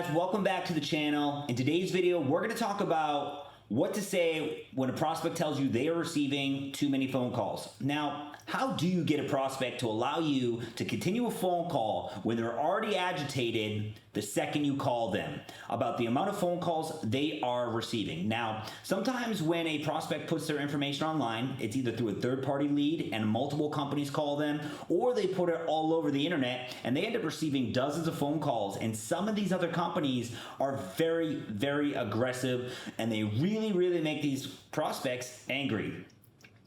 guys, welcome back to the channel. In today's video, we're going to talk about what to say when a prospect tells you they are receiving too many phone calls. Now, how do you get a prospect to allow you to continue a phone call when they're already agitated the second you call them about the amount of phone calls they are receiving? Now, sometimes when a prospect puts their information online, it's either through a third-party lead and multiple companies call them, or they put it all over the internet and they end up receiving dozens of phone calls. And some of these other companies are very, very aggressive, and they really make these prospects angry.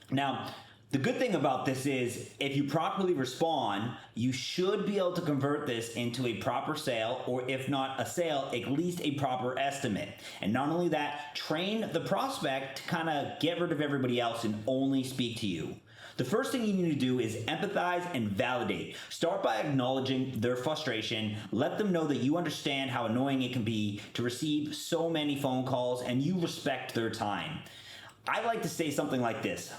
Now, the good thing about this is if you properly respond, you should be able to convert this into a proper sale, or if not a sale, at least a proper estimate. And not only that, train the prospect to kind of get rid of everybody else and only speak to you. The first thing you need to do is empathize and validate. Start by acknowledging their frustration. Let them know that you understand how annoying it can be to receive so many phone calls and you respect their time. I like to say something like this: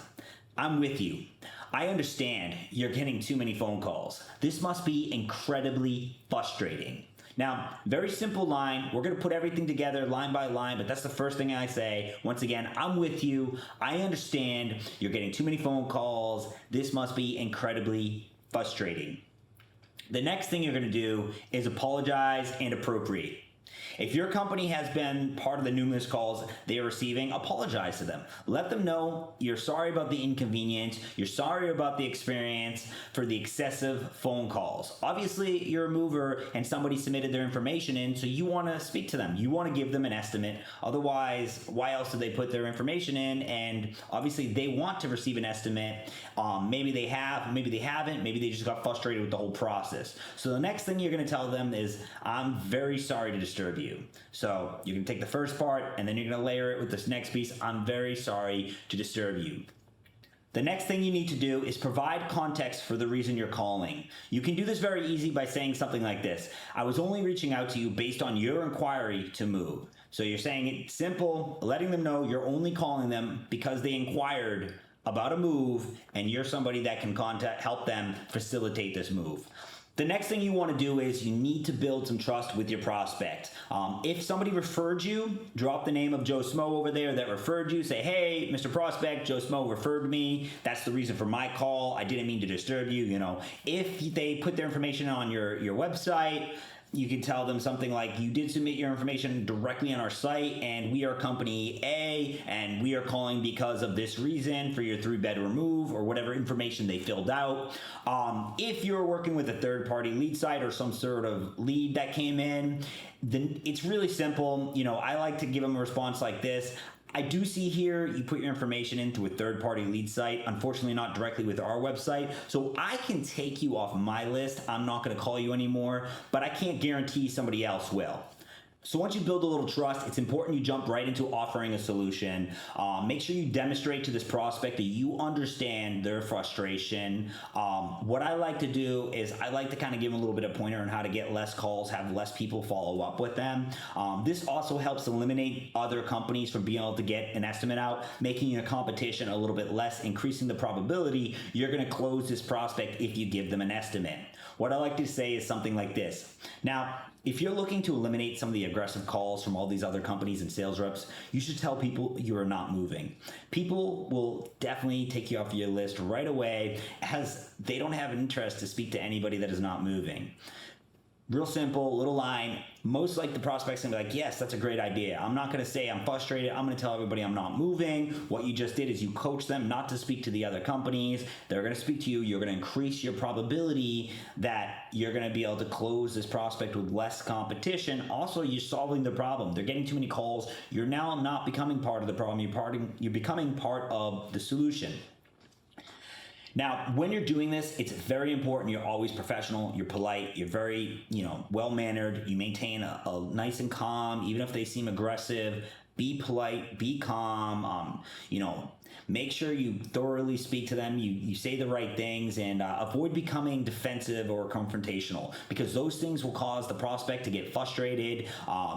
I'm with you. I understand you're getting too many phone calls. This must be incredibly frustrating. Now, very simple line. We're going to put everything together line by line, but that's the first thing I say. Once again, I'm with you. I understand you're getting too many phone calls. This must be incredibly frustrating. The next thing you're going to do is apologize and appropriate. If your company has been part of the numerous calls they are receiving, apologize to them. Let them know you're sorry about the inconvenience, you're sorry about the experience for the excessive phone calls. Obviously, you're a mover and somebody submitted their information in, so you want to speak to them. You want to give them an estimate. Otherwise, why else did they put their information in? And obviously, they want to receive an estimate. Maybe they have, maybe they haven't, maybe they just got frustrated with the whole process. So the next thing you're going to tell them is, I'm very sorry to disturb you. So you can take the first part and then you're going to layer it with this next piece. I'm very sorry to disturb you. The next thing you need to do is provide context for the reason you're calling. You can do this very easy by saying something like this: I was only reaching out to you based on your inquiry to move. So you're saying it simple, letting them know you're only calling them because they inquired about a move and you're somebody that can help them facilitate this move. The next thing you want to do is you need to build some trust with your prospect. If somebody referred you, drop the name of Joe Smo over there that referred you. Say, hey, Mr. Prospect, Joe Smo referred me. That's the reason for my call. I didn't mean to disturb you. You know, if they put their information on your website, you can tell them something like, you did submit your information directly on our site, and we are company A, and we are calling because of this reason for your 3-bedroom move, or whatever information they filled out. If you're working with a third-party lead site or some sort of lead that came in, then it's really simple. You know, I like to give them a response like this: I do see here you put your information into a third-party lead site, unfortunately not directly with our website, so I can take you off my list. I'm not going to call you anymore, but I can't guarantee somebody else will. So once you build a little trust, it's important you jump right into offering a solution. Make sure you demonstrate to this prospect that you understand their frustration. What I like to do is I like to kind of give them a little bit of pointer on how to get less calls, have less people follow up with them. This also helps eliminate other companies from being able to get an estimate out, making your competition a little bit less, increasing the probability you're going to close this prospect if you give them an estimate. What I like to say is something like this: now, if you're looking to eliminate some of the aggressive calls from all these other companies and sales reps, you should tell people you are not moving. People will definitely take you off your list right away, as they don't have an interest to speak to anybody that is not moving. Real simple, little line. Most like the prospect's gonna be like, yes, that's a great idea. I'm not gonna say I'm frustrated. I'm gonna tell everybody I'm not moving. What you just did is you coach them not to speak to the other companies. They're gonna speak to you. You're gonna increase your probability that you're gonna be able to close this prospect with less competition. Also, you're solving the problem. They're getting too many calls. You're now not becoming part of the problem. You're becoming part of the solution. Now, when you're doing this, it's very important you're always professional, you're polite, you're very, well-mannered, you maintain a nice and calm, even if they seem aggressive. Be polite, be calm, make sure you thoroughly speak to them, you say the right things, and avoid becoming defensive or confrontational, because those things will cause the prospect to get frustrated.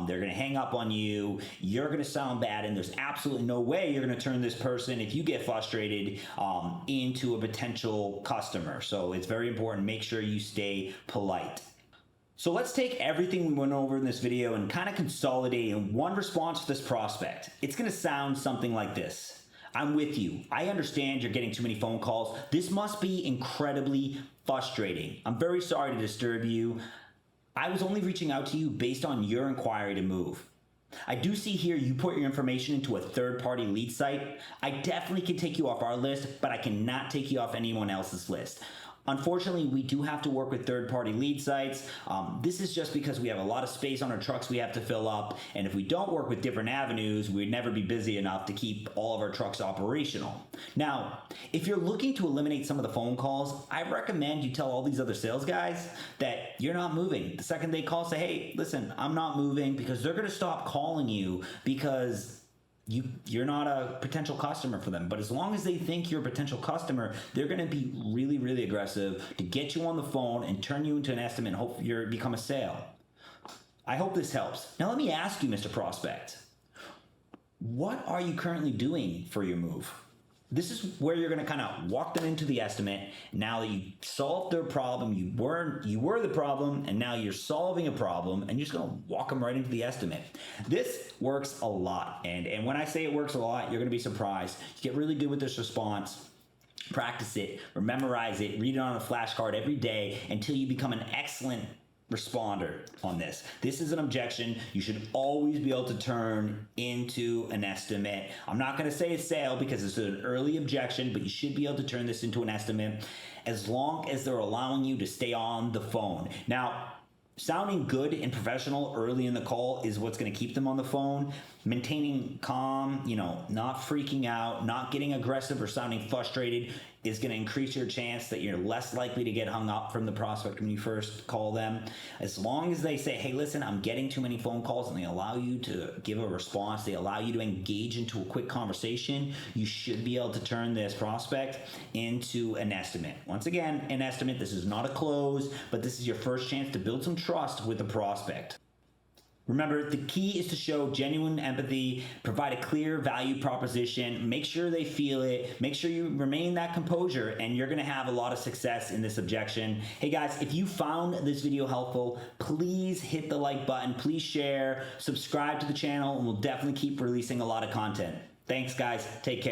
They're going to hang up on you. You're going to sound bad, and there's absolutely no way you're going to turn this person, if you get frustrated, into a potential customer. So it's very important. Make sure you stay polite. So let's take everything we went over in this video and kind of consolidate in one response to this prospect. It's going to sound something like this. I'm with you. I understand you're getting too many phone calls. This must be incredibly frustrating. I'm very sorry to disturb you. I was only reaching out to you based on your inquiry to move. I do see here you put your information into a third-party lead site. I definitely can take you off our list, but I cannot take you off anyone else's list. Unfortunately, we do have to work with third-party lead sites. This is just because we have a lot of space on our trucks we have to fill up, and if we don't work with different avenues, we'd never be busy enough to keep all of our trucks operational. Now, if you're looking to eliminate some of the phone calls, I recommend you tell all these other sales guys that you're not moving. The second they call, say, hey, listen, I'm not moving, because they're going to stop calling you because you're not a potential customer for them. But as long as they think you're a potential customer, they're going to be really, really aggressive to get you on the phone and turn you into an estimate and hope you become a sale. I hope this helps. Now let me ask you, Mr. Prospect, what are you currently doing for your move? This is where you're going to kind of walk them into the estimate. Now that you solved their problem, you were the problem, and now you're solving a problem, and you're just going to walk them right into the estimate. This works a lot, and when I say it works a lot, you're going to be surprised. You get really good with this response. Practice it, or memorize it, read it on a flashcard every day until you become an excellent responder on this. This is an objection you should always be able to turn into an estimate. I'm not going to say a sale because it's an early objection, but you should be able to turn this into an estimate as long as they're allowing you to stay on the phone. Now, sounding good and professional early in the call is what's going to keep them on the phone. Maintaining calm, not freaking out, not getting aggressive or sounding frustrated is going to increase your chance that you're less likely to get hung up from the prospect when you first call them. As long as they say, hey, listen, I'm getting too many phone calls, and they allow you to give a response, they allow you to engage into a quick conversation, you should be able to turn this prospect into an estimate. Once again, an estimate. This is not a close, but this is your first chance to build some trust with the prospect. Remember, the key is to show genuine empathy, provide a clear value proposition, make sure they feel it, make sure you remain that composure, and you're going to have a lot of success in this objection. Hey guys, if you found this video helpful, please hit the like button, please share, subscribe to the channel, and we'll definitely keep releasing a lot of content. Thanks guys, take care.